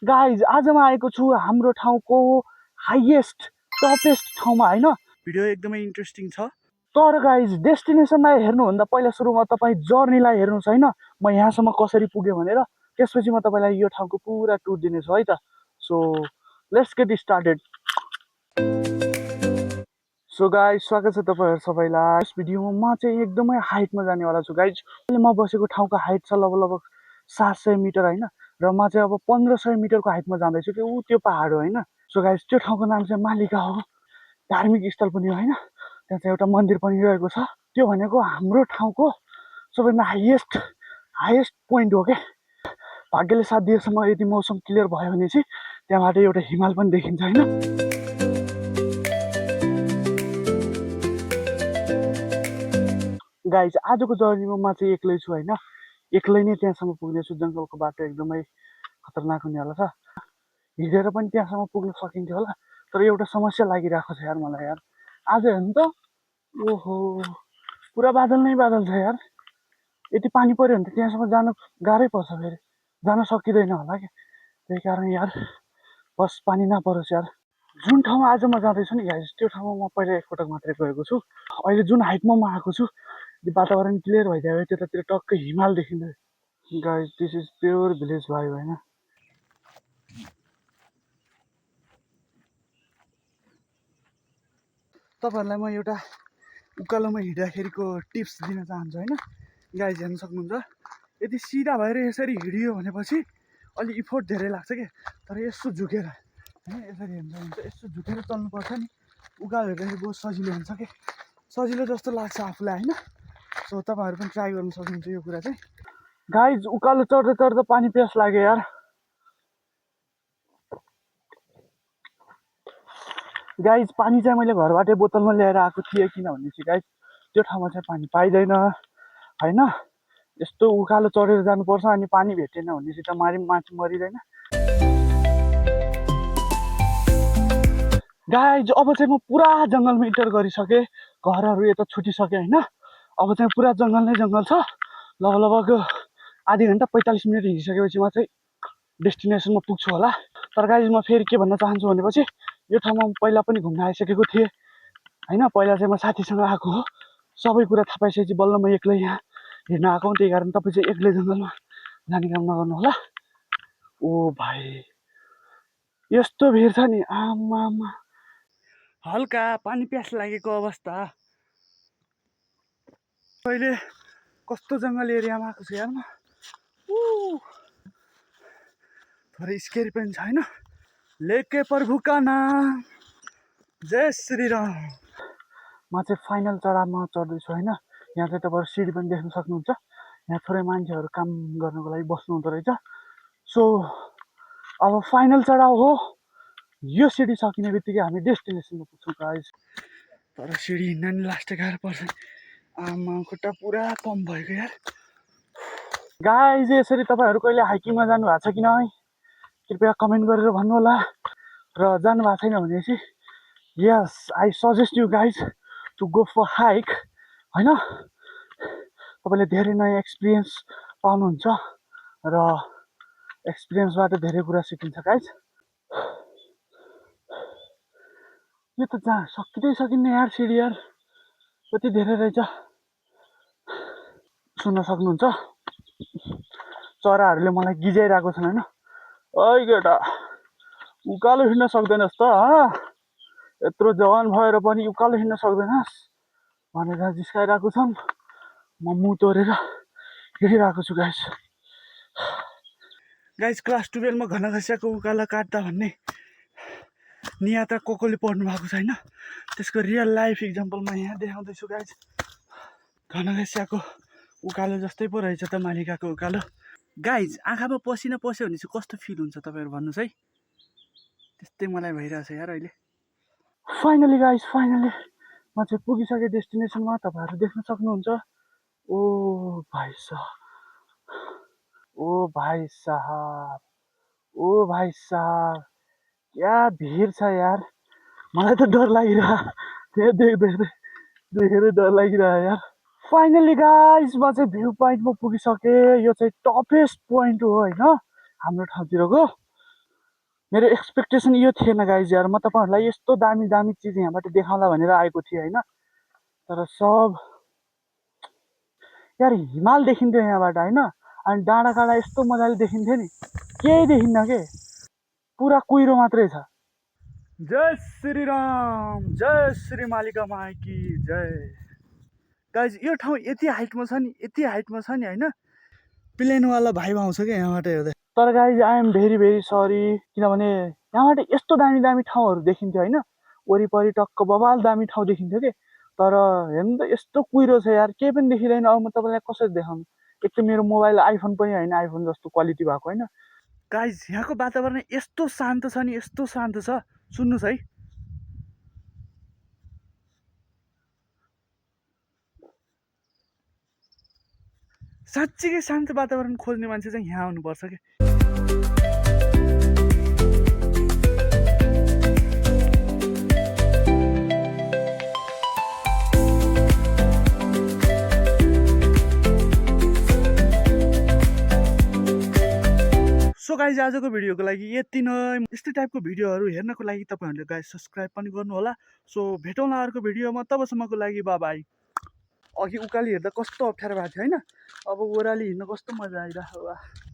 Guys आज म आएको छु हाम्रो ठाउँको हाइएस्ट टपेस्ट ठाउँमा हैन। भिडियो एकदमै इन्ट्रेस्टिङ छ। तर गाइज डेस्टिनेसनलाई हेर्नुभन्दा पहिला सुरुमा तपाईँ जर्नीलाई हेर्नुहोस् हैन। म यहाँसम्म कसरी पुगेँ भनेर त्यसपछि म तपाईँलाई यो ठाउँको पुरा टुर दिनेछु है त। So let's get started. So guys स्वागत छ तपाईँहरू सबैलाई। यस भिडियोमा म चाहिँ एकदमै हाइटमा जानेवाला छु गाइज। अहिले म बसेको ठाउँको हाइट छ लगभग 700 मिटर होइन, र म चाहिँ अब 1500 मिटरको हाइटमा जाँदैछु कि त्यो पहाड हो होइन। सो गाइज त्यो ठाउँको नाम चाहिँ मालिका हो। धार्मिक स्थल पनि हो होइन, त्यहाँ चाहिँ एउटा मन्दिर पनि रहेको छ। त्यो भनेको हाम्रो ठाउँको सबैभन्दा हाइएस्ट पोइन्ट हो क्या। भाग्यले साथ दिएसम्म यदि मौसम क्लियर भयो भने चाहिँ त्यहाँबाट एउटा हिमाल पनि देखिन्छ होइन। गाइज आजको जर्नीमा म चाहिँ एक्लै छु होइन। एक्लै नै त्यहाँसम्म पुग्नेछु। जङ्गलको बाटो एकदमै खतरनाक हुनेवाला छ। हिँडेर पनि त्यहाँसम्म पुग्न सकिन्थ्यो होला, तर एउटा समस्या लागिरहेको छ यार मलाई यार। आज हेर्नु त, ओहो पुरा बादल नै बादल छ यार। यति पानी पऱ्यो भने त त्यहाँसम्म जानु गाह्रै पर्छ, फेरि जान सकिँदैन होला क्या। त्यही कारण यार बस पानी नपरोस् यार। जुन ठाउँमा आज म जाँदैछु नि गाइज, त्यो ठाउँमा म पहिला एकपटक मात्रै गएको छु। अहिले जुन हाइटमा म आएको छु, वातावरण क्लियर भइदियो त्यतातिर टक्कै हिमाल देखिँदै। Guys this is pure village भाइ होइन। तपाईँहरूलाई म एउटा उकालोमा हिँड्दाखेरिको टिप्स दिन चाहन्छु होइन। गाइज हेर्न सक्नुहुन्छ, यदि सिधा भएर यसरी हिँडियो भनेपछि अलि इफोर्ट धेरै लाग्छ क्या। तर यसो झुकेर होइन, यसरी हेर्न सक्नुहुन्छ, यसो झुकेर चल्नुपर्छ नि। उकालो हेर्दाखेरि बहुत सजिलो हुन्छ क्या, सजिलो जस्तो लाग्छ आफूलाई होइन। सो तपाईँहरू पनि ट्राई गर्न सक्नुहुन्छ यो कुरा चाहिँ। गाइज उकालो चढ्दा चढ्दा पानी प्यास लाग्यो यार। गाइज पानी चाहिँ मैले घरबाटै बोतलमा ल्याएर आएको थिएँ, किनभने चाहिँ गाइज त्यो ठाउँमा चाहिँ पानी पाइँदैन होइन। यस्तो उकालो चढेर जानुपर्छ, अनि पानी भेटेन भने चाहिँ त मान्छे मरिँदैन। गाइज अब चाहिँ म पुरा जङ्गलमा इन्टर गरिसकेँ, घरहरू यता छुटिसकेँ होइन। अब चाहिँ पुरा जङ्गल नै जङ्गल छ। लगभग आधी घन्टा 45 मिनट हिँडिसकेपछि म चाहिँ डेस्टिनेसनमा पुग्छु होला। तर गाइज म फेरि के भन्न चाहन्छु भनेपछि, यो ठाउँमा म पहिला पनि घुम्न आइसकेको थिएँ होइन। पहिला चाहिँ म साथीसँग आएको हो, सबै कुरा थाहा पाइसकेपछि बल्ल म एक्लै यहाँ हिँड्न आएको। त्यही कारण तपाईँ चाहिँ एक्लै जङ्गलमा जाने काम नगर्नु होला। ओ भाइ यस्तो भिड छ नि, आमामा हल्का पानी प्यास लागेको अवस्था। अहिले कस्तो जङ्गल एरियामा आएको छु यार म। थोरै स्केरी पनि छ होइन। लेके प्रभु का नाम जय श्री राम। म चाहिँ फाइनल चढावमा चढ्दैछु होइन। यहाँ चाहिँ तपाईँहरू सिडी पनि देख्न सक्नुहुन्छ। यहाँ थोरै मान्छेहरू काम गर्नको लागि बस्नु हुँदो रहेछ। सो अब फाइनल चढाव हो। यो सिडी सकिने बित्तिकै हामी डेस्टिनेसनमा पुग्छौँ गाइज। तर सिडी हिँड्न नि लास्ट गाह्रो पर्छ। आमा खुट्टा पुरा पम्प भएको यार। गाइज यसरी तपाईँहरू कहिले हाइकिङमा जानु भएको छ कि नै, कृपया कमेन्ट गरेर भन्नु होला। र जानु भएको छैन भने चाहिँ यस I suggest you guys to go for hike होइन। तपाईँले धेरै नयाँ एक्सपिरियन्स पाउनुहुन्छ र एक्सपिरियन्सबाट धेरै कुरा सिकिन्छ गाइज। यो त जहाँ सकिँदै सकिन्न यार सिडी यार, कति धेरै रहेछ। सुन्न सक्नुहुन्छ, चराहरूले मलाई गिजाइरहेको छन् होइन। ओइ केटा उकालो हिँड्न सक्दैनस् त, यत्रो जवान भएर पनि उकालो हिँड्न सक्दैनस् भनेर जिस्काइरहेको छन्। म मुख तोडेर हिँडिरहेको छु गाइस। क्लास 12मा घनघसियाको उकालो काट्दा भन्ने नियात्रा कोले पढ्नु भएको छैन, त्यसको रियल लाइफ इक्जाम्पल म यहाँ देखाउँदैछु गाइस। घनघसियाको उकालो जस्तै पो रहेछ त मालिकाको उकालो। गाइज आँखामा पसिना पस्यो भने चाहिँ कस्तो फिल हुन्छ तपाईँहरू भन्नुहोस् है। त्यस्तै मलाई भइरहेछ यार अहिले। फाइनली गाइज फाइनली म चाहिँ पुगिसकेँ डेस्टिनेसनमा। तपाईँहरू देख्न सक्नुहुन्छ। ओ भाइ साहब, ओ भाइ साहब, ओ भाइ साहब, क्या भिड छ यार। मलाई त डर लागिरह्यो देखेर डर लागिरह्यो यार। फाइनली गाइज म चाहिँ भ्यू पोइन्टमा पुगिसकेँ। यो चाहिँ टपेस्ट पोइन्ट हो होइन हाम्रो ठाउँतिरको। मेरो एक्सपेक्टेसन यो थिएन गाइज यार, म तपाईँहरूलाई यस्तो दामी दामी चिज यहाँबाट देखाउँला भनेर आएको थिएँ होइन। तर सब यार हिमाल देखिन्थ्यो यहाँबाट होइन, अनि डाँडाकाँडा यस्तो मजाले देखिन्थ्यो नि, केही देखिन्न के, पुरा कुहिरो मात्रै छ। जय श्री राम, जय श्री मालिका माइकी जय। गाइज यो ठाउँ यति हाइटमा छ नि, यति हाइटमा छ नि होइन, प्लेनवाला भाइब आउँछ क्या यहाँबाट हेर्दा। तर guys I am very very sorry, किनभने यहाँबाट यस्तो दामी दामी ठाउँहरू देखिन्थ्यो होइन, वरिपरि टक्क बबाल दामी ठाउँ देखिन्थ्यो कि, तर हेर्नु त यस्तो कुहिरो छ यार, केही पनि देखिँदैन। अब म तपाईँलाई कसरी देखाउनु, एक त मेरो मोबाइल आइफोन पनि होइन, आइफोन जस्तो क्वालिटी भएको होइन। गाइज यहाँको वातावरण यस्तो शान्त छ नि, यस्तो शान्त छ, सुन्नुहोस् है। साँच्चीकै शान्त वातावरण खोज्ने मान्छे चाहिँ यहाँ आउनुपर्छ कि। सो गाइज आजको भिडियोको लागि यति नै। यस्तै टाइपको भिडियोहरू हेर्नको लागि तपाईँहरूले गाइज सब्सक्राइब पनि गर्नु होला। सो भेटौँला अर्को भिडियोमा, तबसम्मको लागि बाई बाई। अघि उकाली हेर्दा कस्तो अप्ठ्यारो भएको थियो होइन, अब ओह्राली हिँड्न कस्तो मजा आइरहेको।